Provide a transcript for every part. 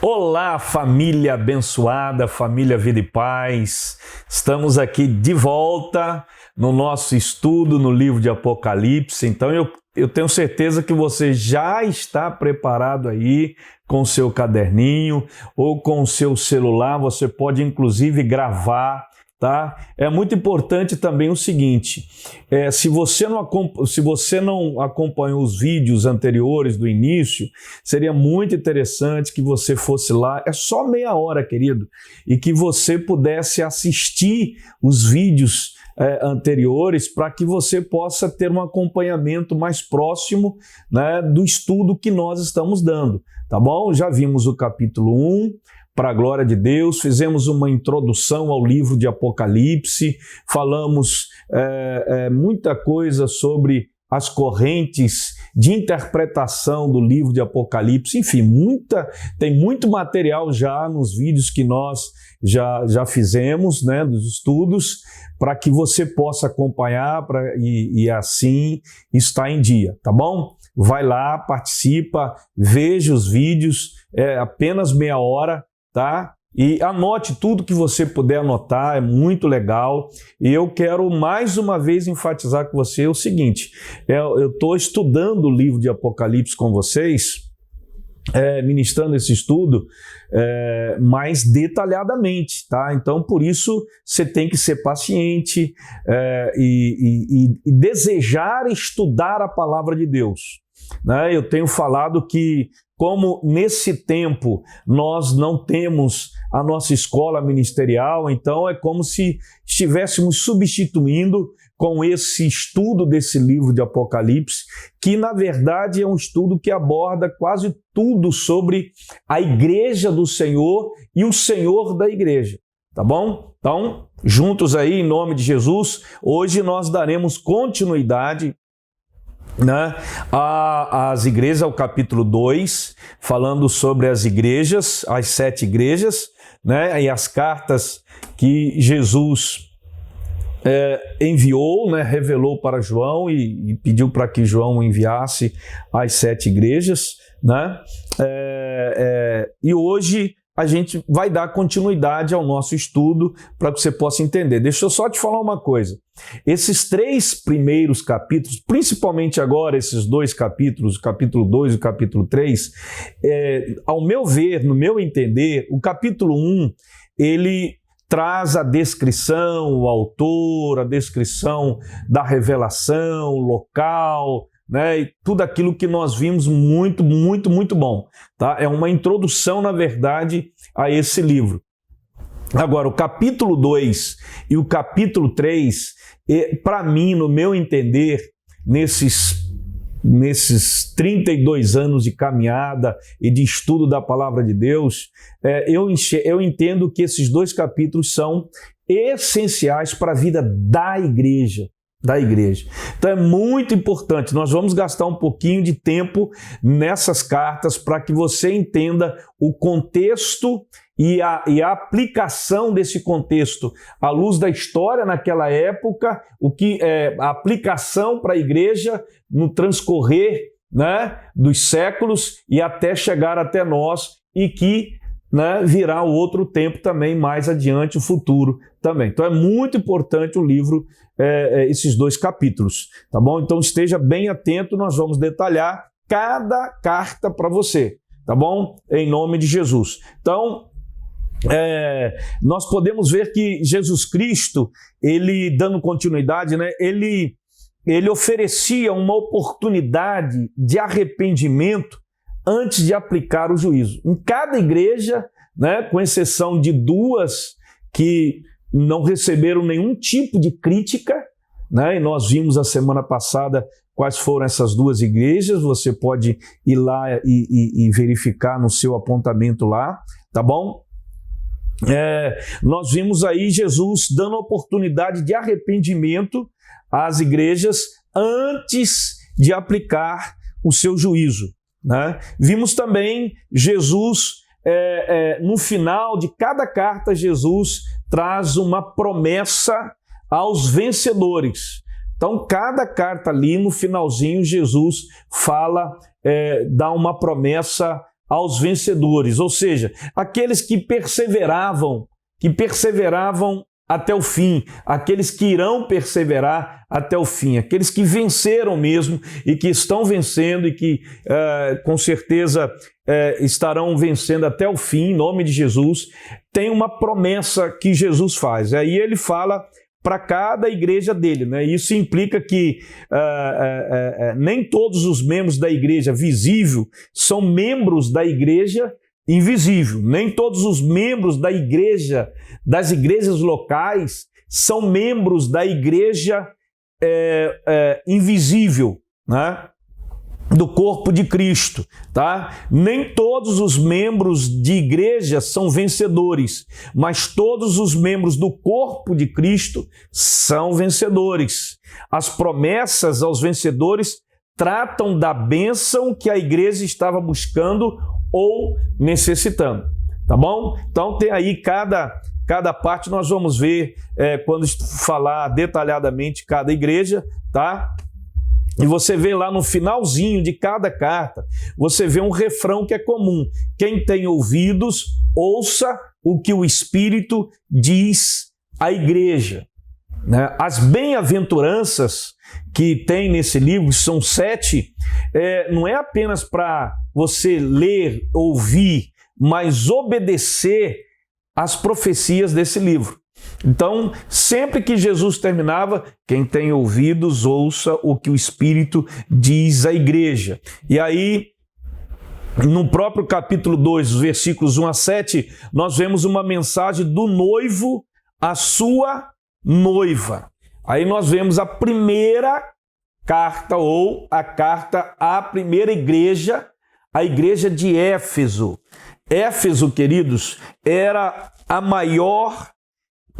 Olá, família abençoada, família Vida e Paz. Estamos aqui de volta no nosso estudo no livro de Apocalipse. Então eu tenho certeza que você já está preparado aí com o seu caderninho ou com o seu celular. Você pode inclusive gravar. Tá? É muito importante também o seguinte, se você não acompanhou os vídeos anteriores do início, seria muito interessante que você fosse lá, é só meia hora, querido, e que você pudesse assistir os vídeos anteriores para que você possa ter um acompanhamento mais próximo, né, do estudo que nós estamos dando, tá bom? Já vimos o capítulo 1, para a glória de Deus, fizemos uma introdução ao livro de Apocalipse, falamos muita coisa sobre as correntes de interpretação do livro de Apocalipse, enfim, tem muito material já nos vídeos que nós já fizemos, né, dos estudos, para que você possa acompanhar e assim estar em dia, tá bom? Vai lá, participa, veja os vídeos, é apenas meia hora, tá? E anote tudo que você puder anotar, é muito legal. E eu quero mais uma vez enfatizar com você o seguinte, eu estou estudando o livro de Apocalipse com vocês, ministrando esse estudo mais detalhadamente, tá? Então, por isso, você tem que ser paciente e desejar estudar a palavra de Deus, né? Eu tenho falado que, como nesse tempo nós não temos a nossa escola ministerial, então é como se estivéssemos substituindo com esse estudo desse livro de Apocalipse, que na verdade é um estudo que aborda quase tudo sobre a igreja do Senhor e o Senhor da igreja, tá bom? Então, juntos aí, em nome de Jesus, hoje nós daremos continuidade, né, as igrejas, ao capítulo 2, falando sobre as igrejas, as 7 igrejas, né, e as cartas que Jesus enviou, né, revelou para João e pediu para que João enviasse as 7 igrejas, né, e hoje a gente vai dar continuidade ao nosso estudo para que você possa entender. Deixa eu só te falar uma coisa. Esses 3 primeiros capítulos, principalmente agora esses 2 capítulos, o capítulo 2 e o capítulo 3, ao meu ver, no meu entender, o capítulo 1, ele traz a descrição, o autor, a descrição da revelação, local, né, e tudo aquilo que nós vimos muito, muito, muito bom. Tá? É uma introdução, na verdade, a esse livro. Agora, o capítulo 2 e o capítulo 3, para mim, no meu entender, nesses 32 anos de caminhada e de estudo da palavra de Deus, eu entendo que esses 2 capítulos são essenciais para a vida da igreja. Então é muito importante, nós vamos gastar um pouquinho de tempo nessas cartas para que você entenda o contexto e a aplicação desse contexto à luz da história naquela época, o que a aplicação para a igreja no transcorrer, né, dos séculos e até chegar até nós, e que, né, virá o outro tempo também mais adiante, o futuro também. Então é muito importante o livro, esses 2 capítulos, tá bom? Então esteja bem atento, nós vamos detalhar cada carta para você, tá bom? Em nome de Jesus. Então, nós podemos ver que Jesus Cristo, ele, dando continuidade, né, ele oferecia uma oportunidade de arrependimento antes de aplicar o juízo. Em cada igreja, né, com exceção de 2 que não receberam nenhum tipo de crítica, né, e nós vimos a semana passada quais foram essas 2 igrejas, você pode ir lá e verificar no seu apontamento lá, tá bom? Nós vimos aí Jesus dando oportunidade de arrependimento às igrejas antes de aplicar o seu juízo, né? Vimos também Jesus, no final de cada carta, Jesus traz uma promessa aos vencedores. Então, cada carta ali, no finalzinho, Jesus fala, dá uma promessa aos vencedores, ou seja, aqueles que perseveravam até o fim, aqueles que irão perseverar até o fim, aqueles que venceram mesmo e que estão vencendo e que com certeza estarão vencendo até o fim, em nome de Jesus. Tem uma promessa que Jesus faz, aí ele fala para cada igreja dele, né? Isso implica que nem todos os membros da igreja visível são membros da igreja invisível. Nem todos os membros das igrejas locais são membros da igreja invisível, né? Do corpo de Cristo, tá? Nem todos os membros de igreja são vencedores, mas todos os membros do corpo de Cristo são vencedores. As promessas aos vencedores tratam da bênção que a igreja estava buscando ou necessitando, tá bom? Então tem aí cada parte, nós vamos ver quando falar detalhadamente cada igreja, tá? E você vê lá no finalzinho de cada carta, você vê um refrão que é comum: quem tem ouvidos, ouça o que o Espírito diz à igreja. Né? As bem-aventuranças que tem nesse livro, são 7, não é apenas para você ler, ouvir, mas obedecer às profecias desse livro. Então, sempre que Jesus terminava, quem tem ouvidos, ouça o que o Espírito diz à igreja. E aí, no próprio capítulo 2, versículos 1 a 7, nós vemos uma mensagem do noivo à sua noiva. Aí nós vemos a primeira carta, ou a carta à primeira igreja, a igreja de Éfeso. Éfeso, queridos, era a maior,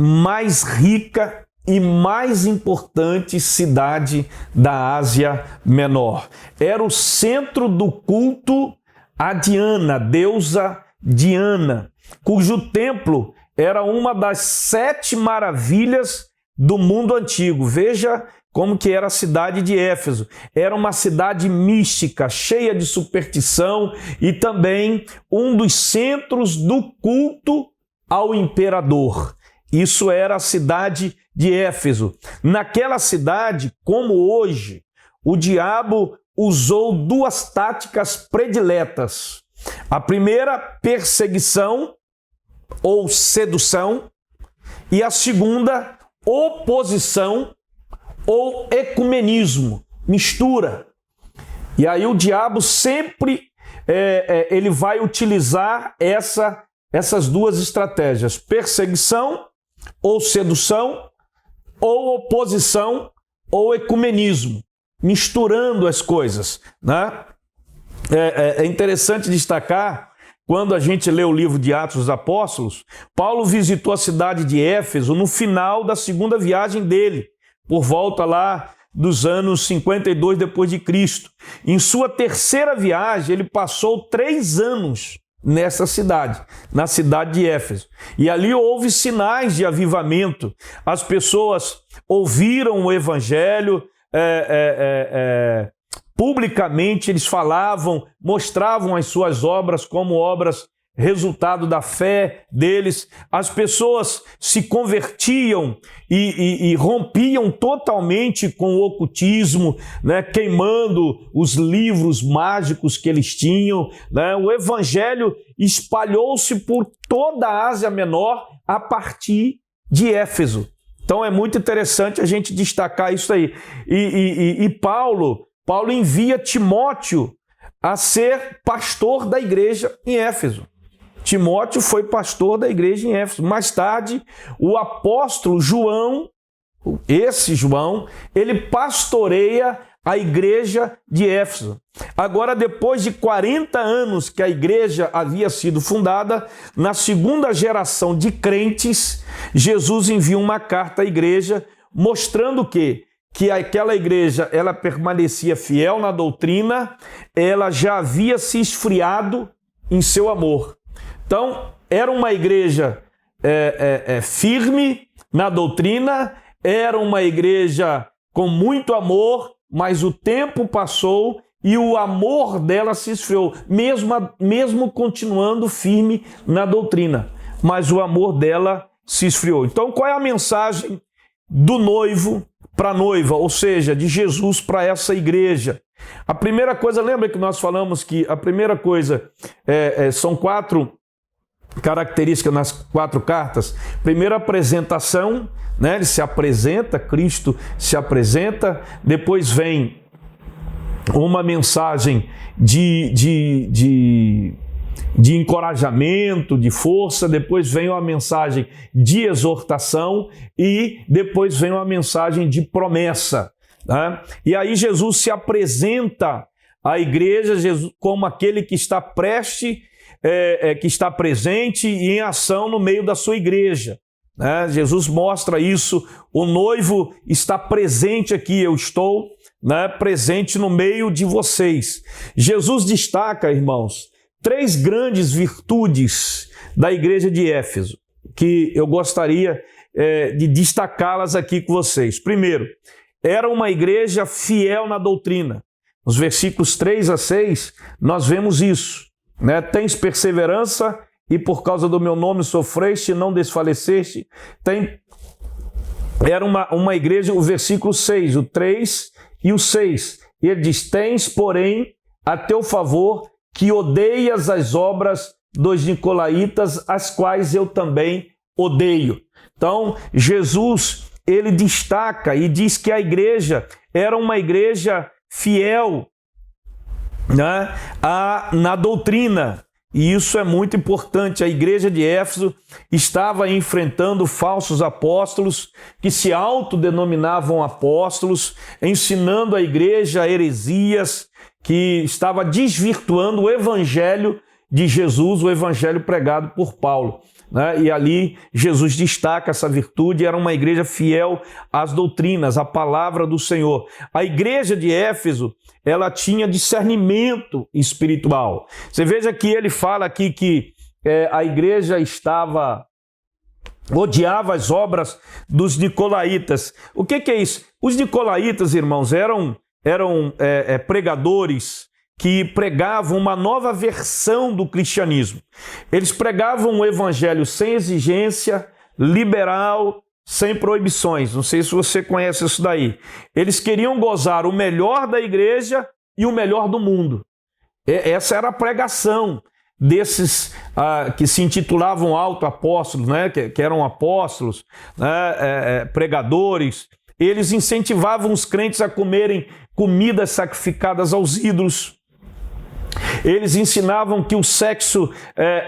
mais rica e mais importante cidade da Ásia Menor. Era o centro do culto a Diana, deusa Diana, cujo templo era uma das 7 maravilhas do mundo antigo. Veja como que era a cidade de Éfeso. Era uma cidade mística, cheia de superstição e também um dos centros do culto ao imperador. Isso era a cidade de Éfeso. Naquela cidade, como hoje, o diabo usou 2 táticas prediletas. A primeira, perseguição ou sedução, e a segunda, oposição ou ecumenismo, mistura. E aí o diabo sempre ele vai utilizar essas 2 estratégias: perseguição ou sedução, ou oposição ou ecumenismo, misturando as coisas, né? É interessante destacar, quando a gente lê o livro de Atos dos Apóstolos, Paulo visitou a cidade de Éfeso no final da segunda viagem dele, por volta lá dos anos 52 depois de Cristo. Em sua terceira viagem, ele passou 3 anos nessa cidade, na cidade de Éfeso. E ali houve sinais de avivamento. As pessoas ouviram o evangelho, publicamente eles falavam, mostravam as suas obras como obras resultado da fé deles. As pessoas se convertiam e rompiam totalmente com o ocultismo, né, queimando os livros mágicos que eles tinham, né? O evangelho espalhou-se por toda a Ásia Menor a partir de Éfeso. Então é muito interessante a gente destacar isso aí. E Paulo envia Timóteo a ser pastor da igreja em Éfeso. Timóteo foi pastor da igreja em Éfeso. Mais tarde, o apóstolo João, esse João, ele pastoreia a igreja de Éfeso. Agora, depois de 40 anos que a igreja havia sido fundada, na segunda geração de crentes, Jesus envia uma carta à igreja mostrando que aquela igreja ela permanecia fiel na doutrina, ela já havia se esfriado em seu amor. Então, era uma igreja firme na doutrina, era uma igreja com muito amor, mas o tempo passou e o amor dela se esfriou, mesmo continuando firme na doutrina, mas o amor dela se esfriou. Então, qual é a mensagem do noivo para a noiva, ou seja, de Jesus para essa igreja? A primeira coisa, lembra que nós falamos que a primeira coisa são 4 características nas 4 cartas? Primeiro, a apresentação, né? Ele se apresenta, Cristo se apresenta, depois vem uma mensagem de encorajamento, de força, depois vem uma mensagem de exortação e depois vem uma mensagem de promessa. Né? E aí Jesus se apresenta à igreja como aquele que está presente e em ação no meio da sua igreja. Né? Jesus mostra isso, o noivo está presente aqui, eu estou, né, presente no meio de vocês. Jesus destaca, irmãos, 3 grandes virtudes da igreja de Éfeso, que eu gostaria de destacá-las aqui com vocês. Primeiro, era uma igreja fiel na doutrina. Nos versículos 3 a 6, nós vemos isso. Né? Tens perseverança e por causa do meu nome sofreste e não desfaleceste. Era uma igreja, o versículo 6, o 3 e o 6. E ele diz, tens, porém, a teu favor que odeias as obras dos nicolaítas, as quais eu também odeio. Então, Jesus, ele destaca e diz que a igreja era uma igreja fiel, né, na doutrina. E isso é muito importante. A igreja de Éfeso estava enfrentando falsos apóstolos que se autodenominavam apóstolos, ensinando a igreja heresias, que estava desvirtuando o evangelho de Jesus, o evangelho pregado por Paulo. Né? E ali Jesus destaca essa virtude, era uma igreja fiel às doutrinas, à palavra do Senhor. A igreja de Éfeso, ela tinha discernimento espiritual. Você veja que ele fala aqui que a igreja odiava as obras dos nicolaítas. O que é isso? Os nicolaítas, irmãos, eram pregadores que pregavam uma nova versão do cristianismo. Eles pregavam um evangelho sem exigência, liberal, sem proibições. Não sei se você conhece isso daí. Eles queriam gozar o melhor da igreja e o melhor do mundo. Essa era a pregação desses que se intitulavam autoapóstolos, né? que eram apóstolos, né? Pregadores. Eles incentivavam os crentes a comerem comidas sacrificadas aos ídolos. Eles ensinavam que o sexo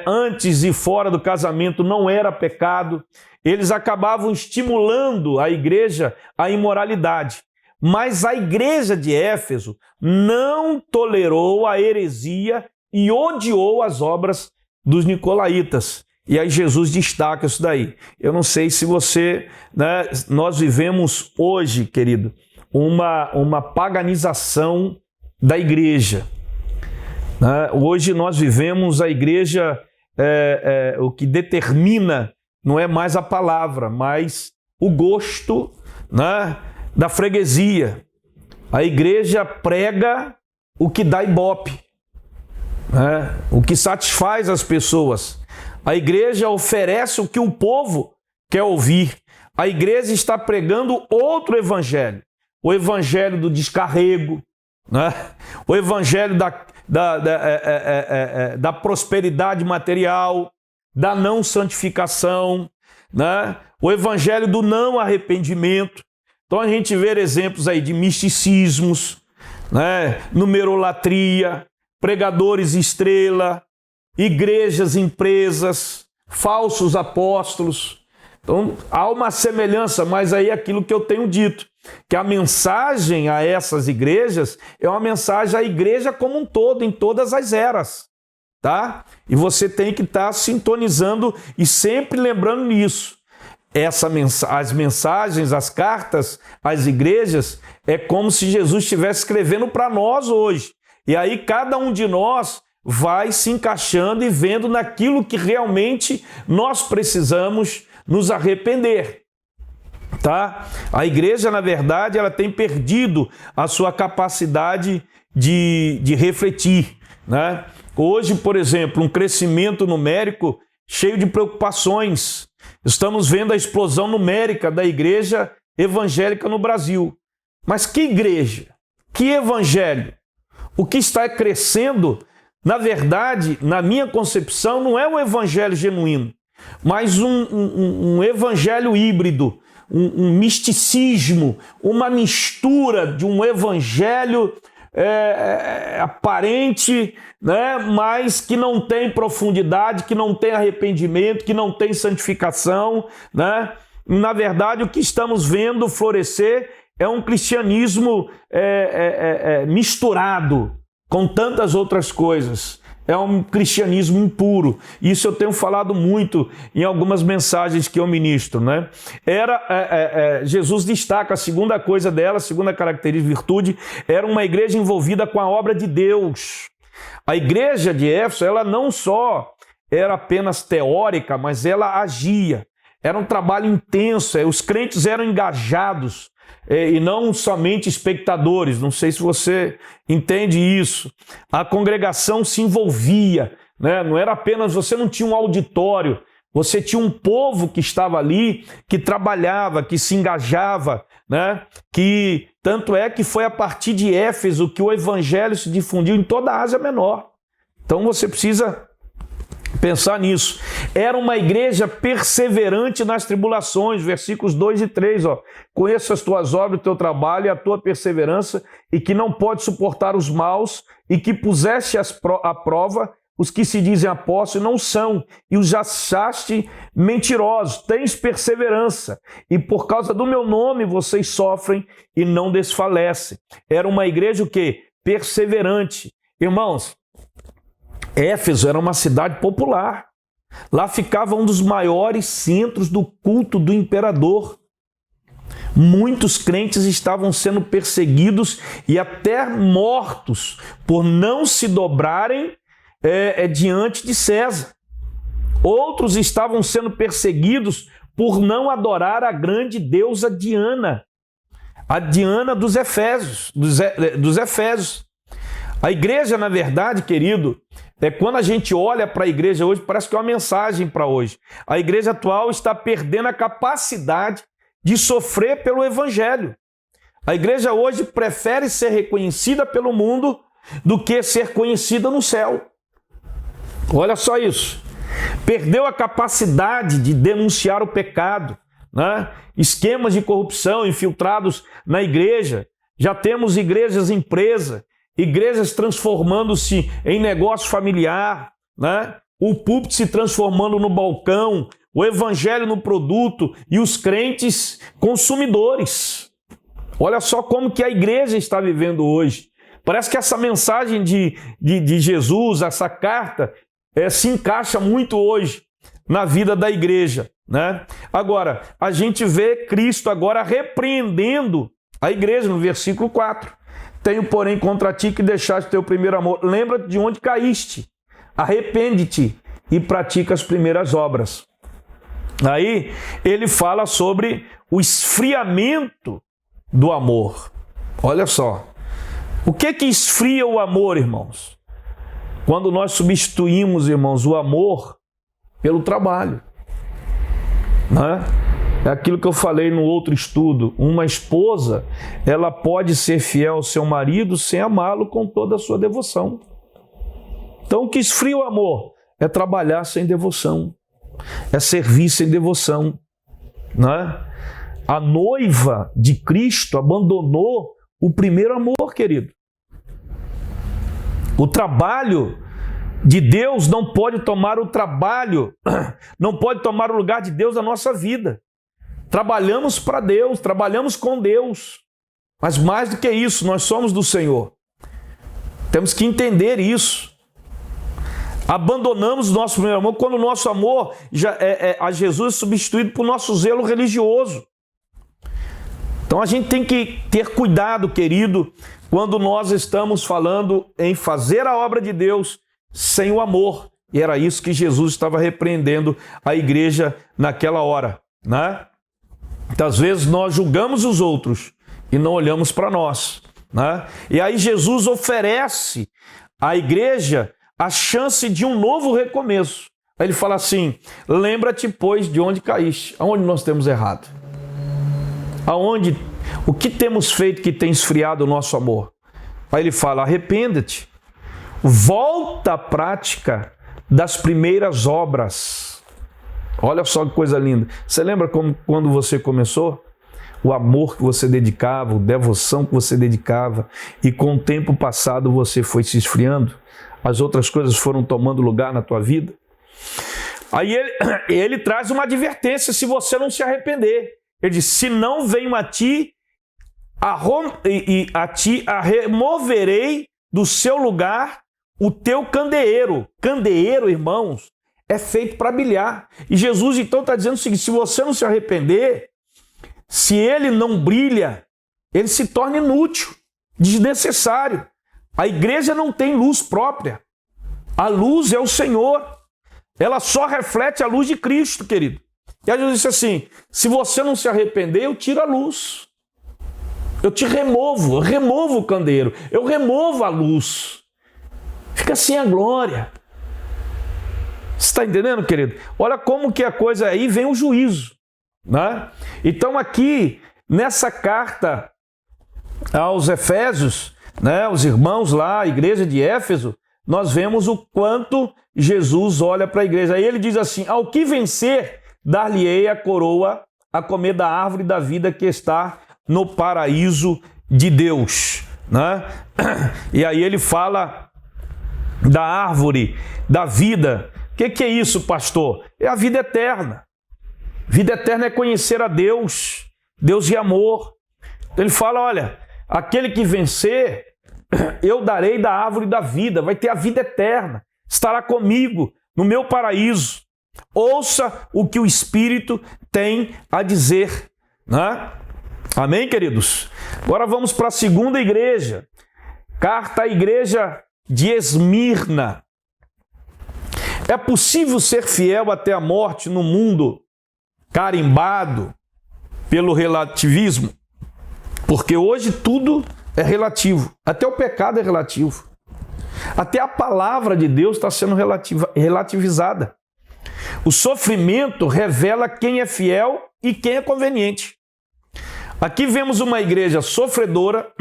antes e fora do casamento não era pecado. Eles acabavam estimulando a igreja à imoralidade. Mas a igreja de Éfeso não tolerou a heresia e odiou as obras dos nicolaítas. E aí Jesus destaca isso daí. Eu não sei se você... né, nós vivemos hoje, querido, uma paganização da igreja. Hoje nós vivemos a igreja, o que determina não é mais a palavra, mas o gosto, né, da freguesia. A igreja prega o que dá ibope, né, o que satisfaz as pessoas. A igreja oferece o que o povo quer ouvir. A igreja está pregando outro evangelho, o evangelho do descarrego, né, o evangelho da prosperidade material, da não santificação, né? O evangelho do não arrependimento. Então a gente vê exemplos aí de misticismos, né? Numerolatria, pregadores estrela, igrejas, empresas, falsos apóstolos. Então há uma semelhança, mas aí é aquilo que eu tenho dito, que a mensagem a essas igrejas é uma mensagem à igreja como um todo, em todas as eras, tá? E você tem que estar sintonizando e sempre lembrando nisso. As mensagens, as cartas às igrejas, é como se Jesus estivesse escrevendo para nós hoje. E aí cada um de nós vai se encaixando e vendo naquilo que realmente nós precisamos nos arrepender. Tá? A igreja, na verdade, ela tem perdido a sua capacidade de refletir, né? Hoje, por exemplo, um crescimento numérico cheio de preocupações. Estamos vendo a explosão numérica da igreja evangélica no Brasil. Mas que igreja? Que evangelho? O que está crescendo, na verdade, na minha concepção, não é um evangelho genuíno, mas um evangelho híbrido, um misticismo, uma mistura de um evangelho aparente, né, mas que não tem profundidade, que não tem arrependimento, que não tem santificação, né? Na verdade, o que estamos vendo florescer é um cristianismo misturado com tantas outras coisas. É um cristianismo impuro. Isso eu tenho falado muito em algumas mensagens que eu ministro, né? Jesus destaca a segunda coisa dela, a segunda característica, virtude, era uma igreja envolvida com a obra de Deus. A igreja de Éfeso, ela não só era apenas teórica, mas ela agia. Era um trabalho intenso, os crentes eram engajados, e não somente espectadores. Não sei se você entende isso. A congregação se envolvia, né? Não era apenas, você não tinha um auditório, você tinha um povo que estava ali, que trabalhava, que se engajava, né? Que tanto é que foi a partir de Éfeso que o evangelho se difundiu em toda a Ásia Menor. Então você precisa pensar nisso. Era uma igreja perseverante nas tribulações, versículos 2 e 3, ó. Conheço as tuas obras, o teu trabalho e a tua perseverança, e que não pode suportar os maus, e que puseste à prova os que se dizem apóstolos e não são, e os achaste mentirosos. Tens perseverança, e por causa do meu nome vocês sofrem e não desfalecem. Era uma igreja o quê? Perseverante. Irmãos, Éfeso era uma cidade popular. Lá ficava um dos maiores centros do culto do imperador. Muitos crentes estavam sendo perseguidos e até mortos por não se dobrarem diante de César. Outros estavam sendo perseguidos por não adorar a grande deusa Diana, a Diana dos Efésios. A igreja, na verdade, querido, quando a gente olha para a igreja hoje, parece que é uma mensagem para hoje. A igreja atual está perdendo a capacidade de sofrer pelo evangelho. A igreja hoje prefere ser reconhecida pelo mundo do que ser conhecida no céu. Olha só isso. Perdeu a capacidade de denunciar o pecado, né? Esquemas de corrupção infiltrados na igreja. Já temos igrejas empresa, igrejas transformando-se em negócio familiar, né? O púlpito se transformando no balcão, o evangelho no produto e os crentes consumidores. Olha só como que a igreja está vivendo hoje. Parece que essa mensagem de Jesus, essa carta, se encaixa muito hoje na vida da igreja, né? Agora, a gente vê Cristo agora repreendendo a igreja no versículo 4. Tenho, porém, contra ti que deixaste teu primeiro amor. Lembra-te de onde caíste. Arrepende-te e pratica as primeiras obras. Aí ele fala sobre o esfriamento do amor. Olha só. O que esfria o amor, irmãos? Quando nós substituímos, irmãos, o amor pelo trabalho, né? É aquilo que eu falei no outro estudo. Uma esposa, ela pode ser fiel ao seu marido sem amá-lo com toda a sua devoção. Então, o que esfria o amor é trabalhar sem devoção, é servir sem devoção, né? A noiva de Cristo abandonou o primeiro amor, querido. O trabalho de Deus não pode tomar o lugar de Deus na nossa vida. Trabalhamos para Deus, trabalhamos com Deus, mas mais do que isso, nós somos do Senhor. Temos que entender isso. Abandonamos o nosso primeiro amor quando o nosso amor a Jesus é substituído por nosso zelo religioso. Então a gente tem que ter cuidado, querido, quando nós estamos falando em fazer a obra de Deus sem o amor. E era isso que Jesus estava repreendendo a igreja naquela hora, né? Muitas vezes nós julgamos os outros e não olhamos para nós. né? E aí Jesus oferece à igreja a chance de um novo recomeço. Aí ele fala assim: lembra-te, pois, de onde caíste, aonde nós temos errado, o que temos feito que tem esfriado o nosso amor. Aí ele fala: arrependa-te, volta à prática das primeiras obras. Olha só que coisa linda. Você lembra quando você começou? O amor que você dedicava, a devoção que você dedicava, e com o tempo passado você foi se esfriando, as outras coisas foram tomando lugar na tua vida. Aí ele traz uma advertência se você não se arrepender. Ele diz: se não venho a ti, removerei do seu lugar o teu candeeiro. Candeeiro, irmãos, é feito para brilhar. E Jesus então está dizendo o seguinte: se você não se arrepender, se ele não brilha, ele se torna inútil, desnecessário. A igreja não tem luz própria. A luz é o Senhor. Ela só reflete a luz de Cristo, querido. E aí Jesus disse assim: se você não se arrepender, eu tiro a luz. Eu te removo, eu removo o candeeiro, eu removo a luz. Fica sem a glória. Você está entendendo, querido? Olha como que a coisa aí vem o juízo, né? Então aqui, nessa carta aos Efésios, né, os irmãos lá, a igreja de Éfeso, nós vemos o quanto Jesus olha para a igreja. Aí ele diz assim: ao que vencer, dar-lhe-ei a coroa a comer da árvore da vida que está no paraíso de Deus, né? E aí ele fala da árvore da vida. O que é isso, pastor? É a vida eterna. Vida eterna é conhecer a Deus, Deus de amor. Ele fala: olha, aquele que vencer, eu darei da árvore da vida, vai ter a vida eterna, estará comigo no meu paraíso. Ouça o que o Espírito tem a dizer, né? Amém, queridos? Agora vamos para a segunda igreja. Carta à igreja de Esmirna. É possível ser fiel até a morte no mundo carimbado pelo relativismo? Porque hoje tudo é relativo. Até o pecado é relativo. Até a palavra de Deus está sendo relativizada. O sofrimento revela quem é fiel e quem é conveniente. Aqui vemos uma igreja sofredora,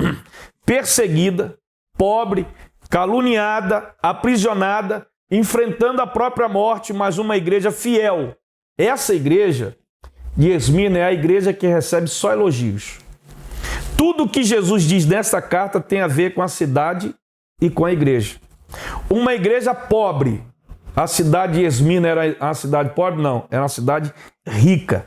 perseguida, pobre, caluniada, aprisionada, enfrentando a própria morte, mas uma igreja fiel. Essa igreja de Esmirna é a igreja que recebe só elogios. Tudo o que Jesus diz nessa carta tem a ver com a cidade e com a igreja. Uma igreja pobre. A cidade de Esmirna era uma cidade pobre? Não, era uma cidade rica.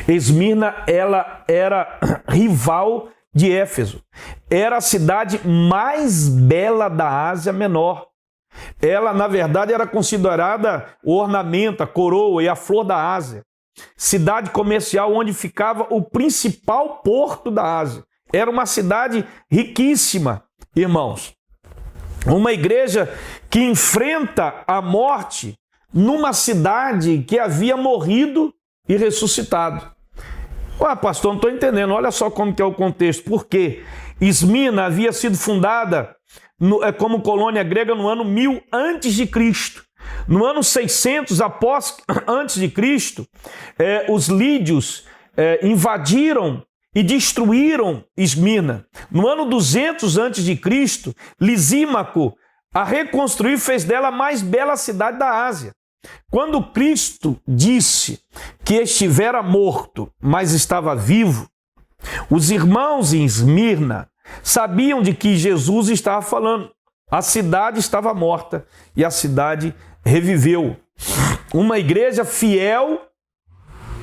Esmirna, ela era rival de Éfeso. Era a cidade mais bela da Ásia Menor. Ela, na verdade, era considerada o ornamento, a coroa e a flor da Ásia. Cidade comercial onde ficava o principal porto da Ásia. Era uma cidade riquíssima, irmãos. Uma igreja que enfrenta a morte numa cidade que havia morrido e ressuscitado. Ué, pastor, não estou entendendo. Olha só como que é o contexto. Por quê? Esmirna havia sido fundada como colônia grega no ano 1000 a.C. No ano 600 antes de Cristo, os lídios invadiram e destruíram Esmirna. No ano 200 a.C., Lisímaco a reconstruiu e fez dela a mais bela cidade da Ásia. Quando Cristo disse que estivera morto, mas estava vivo, os irmãos em Esmirna sabiam de que Jesus estava falando. A cidade estava morta e a cidade reviveu. Uma igreja fiel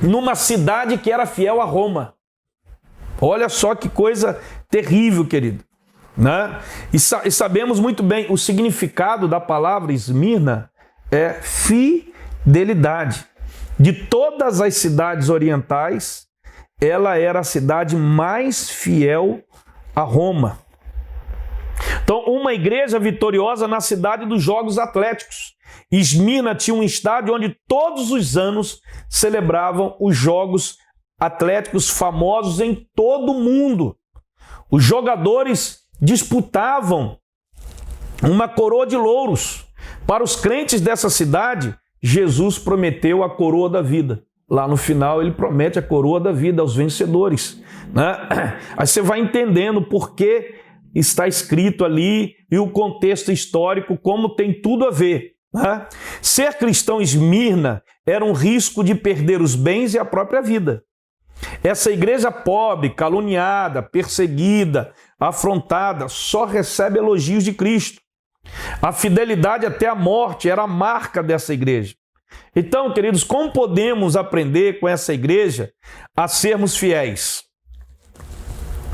numa cidade que era fiel a Roma. Olha só que coisa terrível, querido, né? E sabemos muito bem o significado da palavra Esmirna é fidelidade. De todas as cidades orientais, ela era a cidade mais fiel a Roma. Então, uma igreja vitoriosa na cidade dos Jogos Atléticos. Esmirna tinha um estádio onde todos os anos celebravam os Jogos Atléticos famosos em todo o mundo. Os jogadores disputavam uma coroa de louros. Para os crentes dessa cidade, Jesus prometeu a coroa da vida. Lá no final ele promete a coroa da vida aos vencedores, né? Aí você vai entendendo por que está escrito ali e o contexto histórico, como tem tudo a ver, né? Ser cristão em Esmirna era um risco de perder os bens e a própria vida. Essa igreja pobre, caluniada, perseguida, afrontada, só recebe elogios de Cristo. A fidelidade até a morte era a marca dessa igreja. Então, queridos, como podemos aprender com essa igreja a sermos fiéis?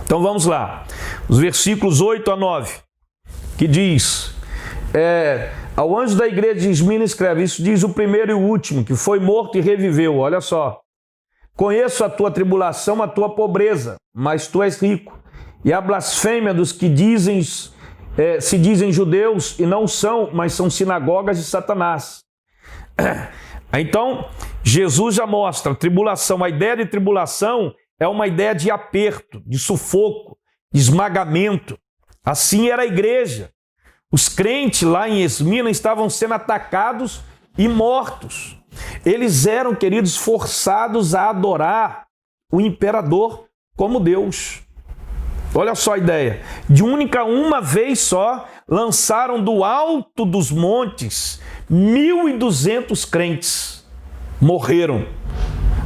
Então vamos lá, os versículos 8 a 9, que diz, ao anjo da igreja de Esmirna escreve, isso diz o primeiro e o último, que foi morto e reviveu, olha só. Conheço a tua tribulação, a tua pobreza, mas tu és rico, e a blasfêmia dos que se dizem judeus e não são, mas são sinagogas de Satanás. Então, Jesus já mostra a tribulação. A ideia de tribulação é uma ideia de aperto, de sufoco, de esmagamento. Assim era a igreja. Os crentes lá em Esmirna estavam sendo atacados e mortos. Eles eram, queridos, forçados a adorar o imperador como Deus. Olha só a ideia. De uma vez só, lançaram do alto dos montes 1.200 crentes. Morreram.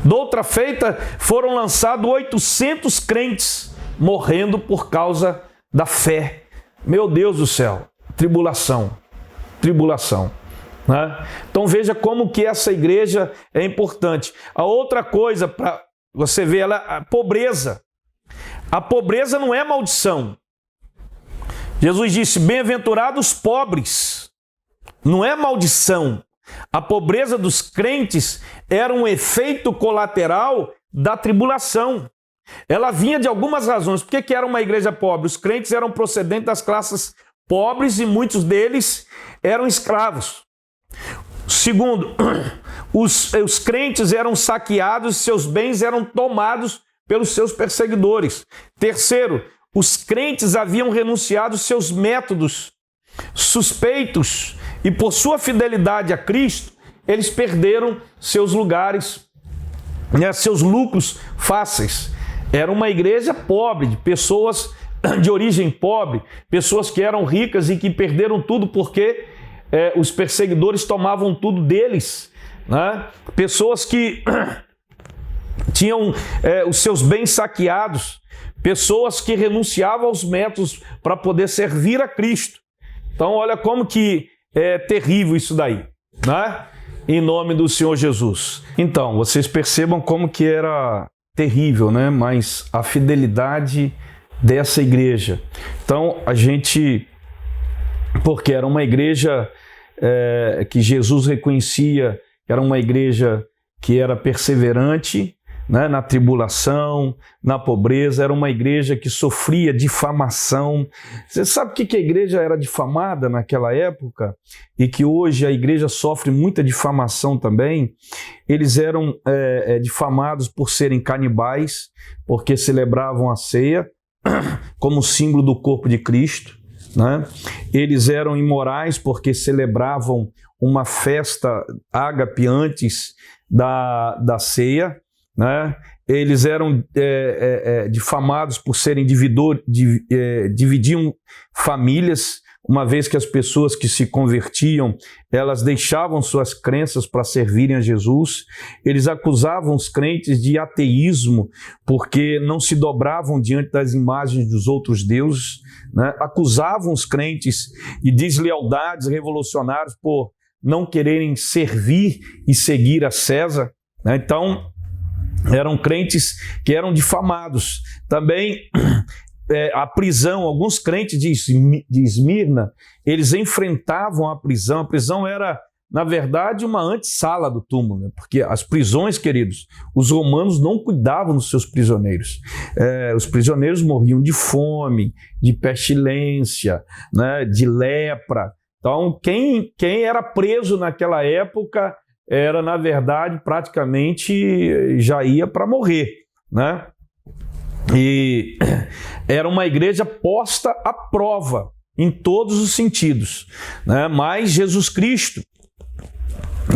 Doutra feita, foram lançados 800 crentes, morrendo por causa da fé. Meu Deus do céu. Tribulação. Tribulação. Né? Então veja como que essa igreja é importante. A outra coisa, para você ver, ela, a pobreza. A pobreza não é maldição. Jesus disse, bem-aventurados os pobres. Não é maldição. A pobreza dos crentes era um efeito colateral da tribulação. Ela vinha de algumas razões. Por que era uma igreja pobre? Os crentes eram procedentes das classes pobres e muitos deles eram escravos. Segundo, os crentes eram saqueados e seus bens eram tomados pelos seus perseguidores. Terceiro, os crentes haviam renunciado seus métodos suspeitos e por sua fidelidade a Cristo, eles perderam seus lugares, seus lucros fáceis. Era uma igreja pobre, de pessoas de origem pobre, pessoas que eram ricas e que perderam tudo porque os perseguidores tomavam tudo deles, né? Pessoas que tinham os seus bens saqueados, pessoas que renunciavam aos métodos para poder servir a Cristo. Então olha como que é terrível isso daí, né? Em nome do Senhor Jesus. Então, vocês percebam como que era terrível, né? Mas a fidelidade dessa igreja. Então, porque era uma igreja que Jesus reconhecia, era uma igreja que era perseverante, né, na tribulação, na pobreza, era uma igreja que sofria difamação. Você sabe por que a igreja era difamada naquela época e que hoje a igreja sofre muita difamação também? Eles eram difamados por serem canibais, porque celebravam a ceia como símbolo do corpo de Cristo, né? Eles eram imorais porque celebravam uma festa ágape antes da ceia, né? Eles eram difamados por serem dividiam famílias, uma vez que as pessoas que se convertiam, elas deixavam suas crenças para servirem a Jesus. Eles acusavam os crentes de ateísmo, porque não se dobravam diante das imagens dos outros deuses, né? Acusavam os crentes de deslealdades revolucionárias por não quererem servir e seguir a César, né? Então, eram crentes que eram difamados. Também a prisão, alguns crentes de Esmirna, eles enfrentavam a prisão. A prisão era, na verdade, uma antessala do túmulo, né? Porque as prisões, queridos, os romanos não cuidavam dos seus prisioneiros. Os prisioneiros morriam de fome, de pestilência, né? De lepra. Então, quem era preso naquela época era, na verdade, praticamente já ia para morrer, né? E era uma igreja posta à prova em todos os sentidos, né? Mas Jesus Cristo,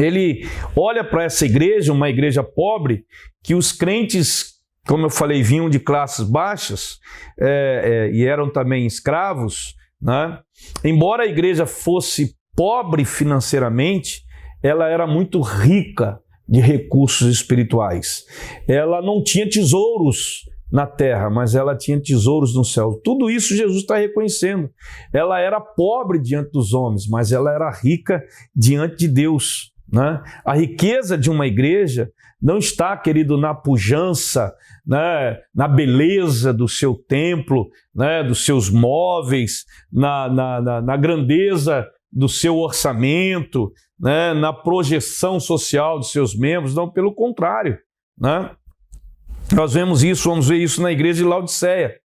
ele olha para essa igreja, uma igreja pobre, que os crentes, como eu falei, vinham de classes baixas e eram também escravos, né? Embora a igreja fosse pobre financeiramente, ela era muito rica de recursos espirituais. Ela não tinha tesouros na terra, mas ela tinha tesouros no céu. Tudo isso Jesus está reconhecendo. Ela era pobre diante dos homens, mas ela era rica diante de Deus, né? A riqueza de uma igreja não está, querido, na pujança, né, na beleza do seu templo, né, dos seus móveis, na grandeza do seu orçamento, né, na projeção social dos seus membros. Não, pelo contrário, né? Nós vemos isso, vamos ver isso na igreja de Laodiceia,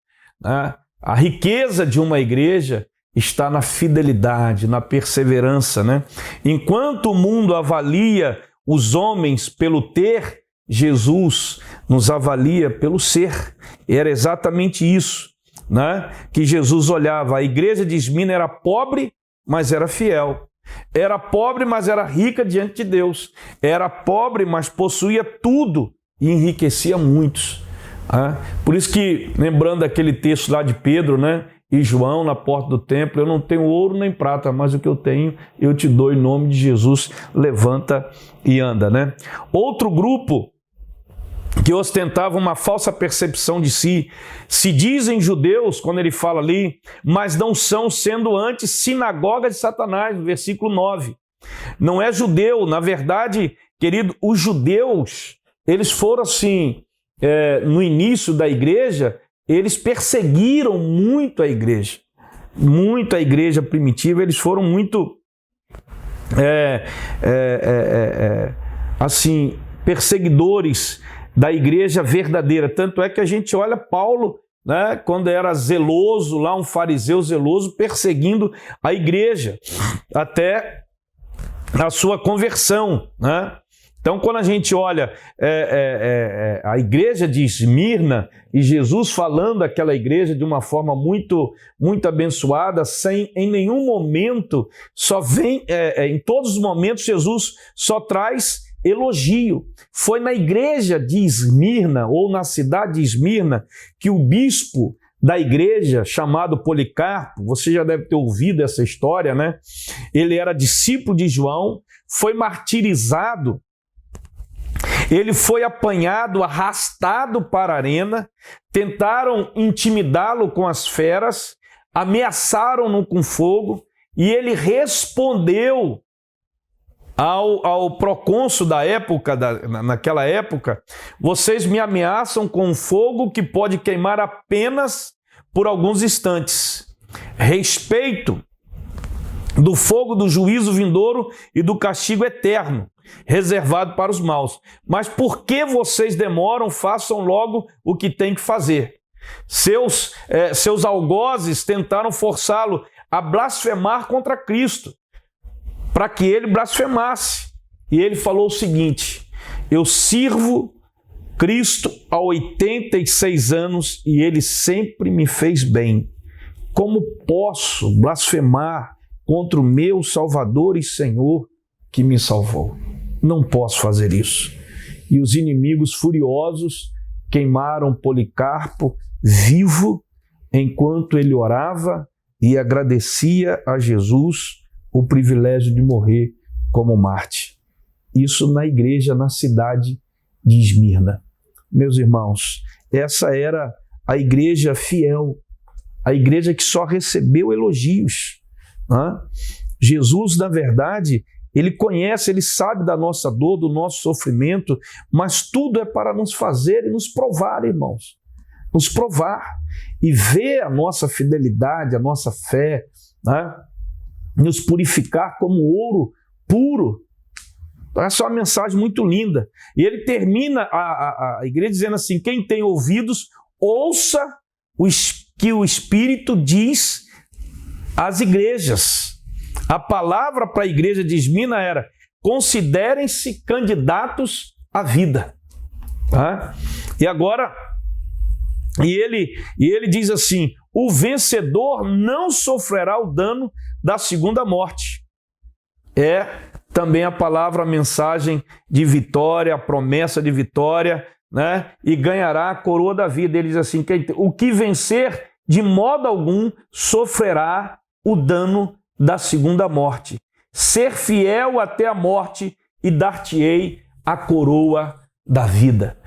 né? A riqueza de uma igreja está na fidelidade, na perseverança, né? Enquanto o mundo avalia os homens pelo ter, Jesus nos avalia pelo ser. Era exatamente isso, né, que Jesus olhava. A igreja de Esmirna era pobre, mas era fiel. Era pobre, mas era rica diante de Deus. Era pobre, mas possuía tudo e enriquecia muitos. Por isso que, lembrando aquele texto lá de Pedro, né, e João na porta do templo, eu não tenho ouro nem prata, mas o que eu tenho eu te dou em nome de Jesus, levanta e anda, né? Outro grupo que ostentava uma falsa percepção de si, se dizem judeus, quando ele fala ali, mas não são, sendo antes sinagoga de Satanás, no versículo 9. Não é judeu, na verdade, querido, os judeus, eles foram assim, no início da igreja, eles perseguiram muito a igreja primitiva, eles foram muito, assim, perseguidores da igreja verdadeira. Tanto é que a gente olha Paulo, né, quando era zeloso, lá um fariseu zeloso, perseguindo a igreja, até a sua conversão, né? Então, quando a gente olha a igreja de Esmirna e Jesus falando aquela igreja de uma forma muito, muito abençoada, sem em nenhum momento, só vem, em todos os momentos, Jesus só traz elogio. Foi na igreja de Esmirna, ou na cidade de Esmirna, que o bispo da igreja, chamado Policarpo, você já deve ter ouvido essa história, né? Ele era discípulo de João, foi martirizado. Ele foi apanhado, arrastado para a arena, tentaram intimidá-lo com as feras, ameaçaram-no com fogo, e ele respondeu ao procônsul da época, naquela época: vocês me ameaçam com fogo que pode queimar apenas por alguns instantes. Respeito do fogo do juízo vindouro e do castigo eterno, reservado para os maus. Mas por que vocês demoram? Façam logo o que tem que fazer. Seus algozes tentaram forçá-lo a blasfemar contra Cristo, para que ele blasfemasse. E ele falou o seguinte: eu sirvo Cristo há 86 anos e ele sempre me fez bem. Como posso blasfemar contra o meu Salvador e Senhor que me salvou? Não posso fazer isso. E os inimigos furiosos queimaram Policarpo vivo enquanto ele orava e agradecia a Jesus o privilégio de morrer como mártir. Isso na igreja, na cidade de Esmirna. Meus irmãos, essa era a igreja fiel, a igreja que só recebeu elogios. Jesus, na verdade, ele conhece, ele sabe da nossa dor, do nosso sofrimento, mas tudo é para nos fazer e nos provar, irmãos. Nos provar e ver a nossa fidelidade, a nossa fé, né? Nos purificar como ouro puro. Essa é uma mensagem muito linda. E ele termina a igreja dizendo assim: quem tem ouvidos, ouça que o Espírito diz às igrejas. A palavra para a igreja de Esmirna era: considerem-se candidatos à vida. E agora, E ele diz assim: o vencedor não sofrerá o dano da segunda morte. É também a palavra, a mensagem de vitória, a promessa de vitória, né? E ganhará a coroa da vida. Ele diz assim: o que vencer, de modo algum, sofrerá o dano da segunda morte. Ser fiel até a morte e dar-te-ei a coroa da vida.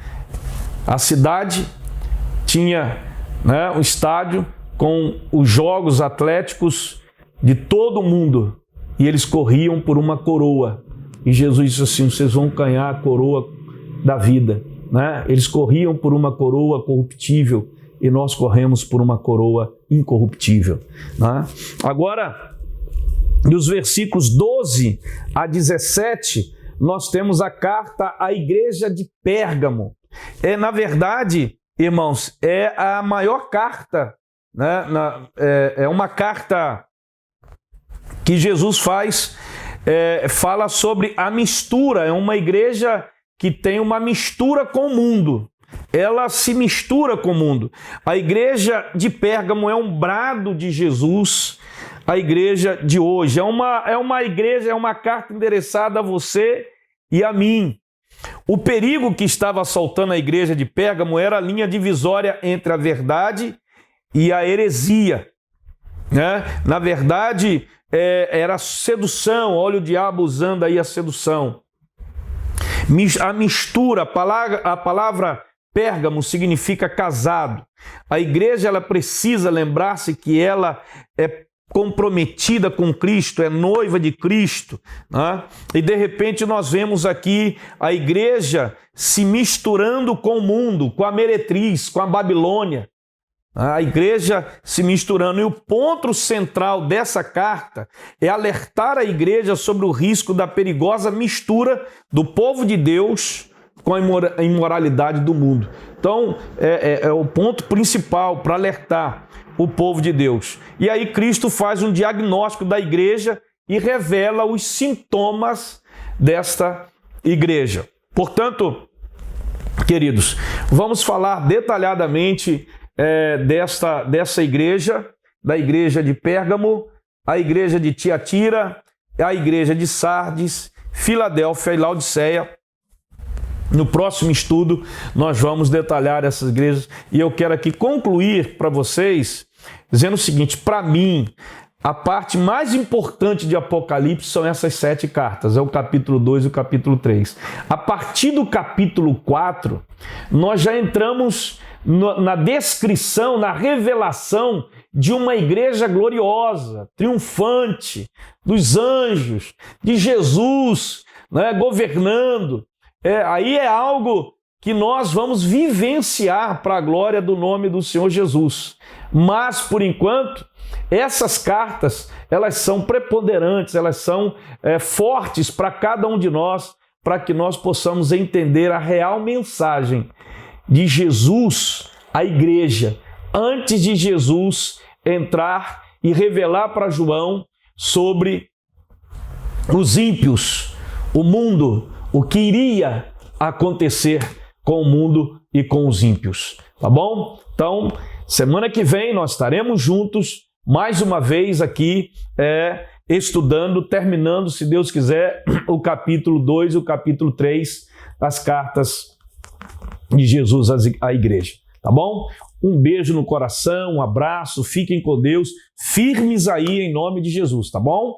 A cidade tinha, né, um estádio com os jogos atléticos de todo o mundo e eles corriam por uma coroa. E Jesus disse assim: vocês vão ganhar a coroa da vida. Né? Eles corriam por uma coroa corruptível e nós corremos por uma coroa incorruptível. Né? Agora, nos versículos 12 a 17, nós temos a carta à igreja de Pérgamo. Na verdade, irmãos, é a maior carta, né? É uma carta que Jesus faz, fala sobre a mistura. É uma igreja que tem uma mistura com o mundo. Ela se mistura com o mundo. A igreja de Pérgamo é um brado de Jesus. A igreja de hoje é uma igreja, é uma carta endereçada a você e a mim. O perigo que estava assaltando a igreja de Pérgamo era a linha divisória entre a verdade e a heresia. Né? Na verdade, era sedução. Olha o diabo usando aí a sedução. A mistura, a palavra Pérgamo significa casado. A igreja, ela precisa lembrar-se que ela é comprometida com Cristo, é noiva de Cristo, né? E de repente nós vemos aqui a igreja se misturando com o mundo, com a meretriz, com a Babilônia. A igreja se misturando. E o ponto central dessa carta é alertar a igreja sobre o risco da perigosa mistura do povo de Deus com a imoralidade do mundo. Então, é o ponto principal para alertar o povo de Deus. E aí Cristo faz um diagnóstico da igreja e revela os sintomas desta igreja. Portanto, queridos, vamos falar detalhadamente dessa igreja, da igreja de Pérgamo, a igreja de Tiatira, a igreja de Sardes, Filadélfia e Laodiceia. No próximo estudo, nós vamos detalhar essas igrejas e eu quero aqui concluir para vocês dizendo o seguinte: para mim, a parte mais importante de Apocalipse são essas 7 cartas, é o capítulo 2 e o capítulo 3. A partir do capítulo 4, nós já entramos na descrição, na revelação de uma igreja gloriosa, triunfante, dos anjos, de Jesus, né, governando. Aí é algo que nós vamos vivenciar para a glória do nome do Senhor Jesus. Mas, por enquanto, essas cartas, elas são preponderantes, elas são fortes para cada um de nós, para que nós possamos entender a real mensagem de Jesus à igreja, antes de Jesus entrar e revelar para João sobre os ímpios, o mundo, o que iria acontecer com o mundo e com os ímpios, tá bom? Então, semana que vem nós estaremos juntos, mais uma vez aqui, estudando, terminando, se Deus quiser, o capítulo 2 e o capítulo 3 das cartas de Jesus à igreja, tá bom? Um beijo no coração, um abraço, fiquem com Deus, firmes aí em nome de Jesus, tá bom?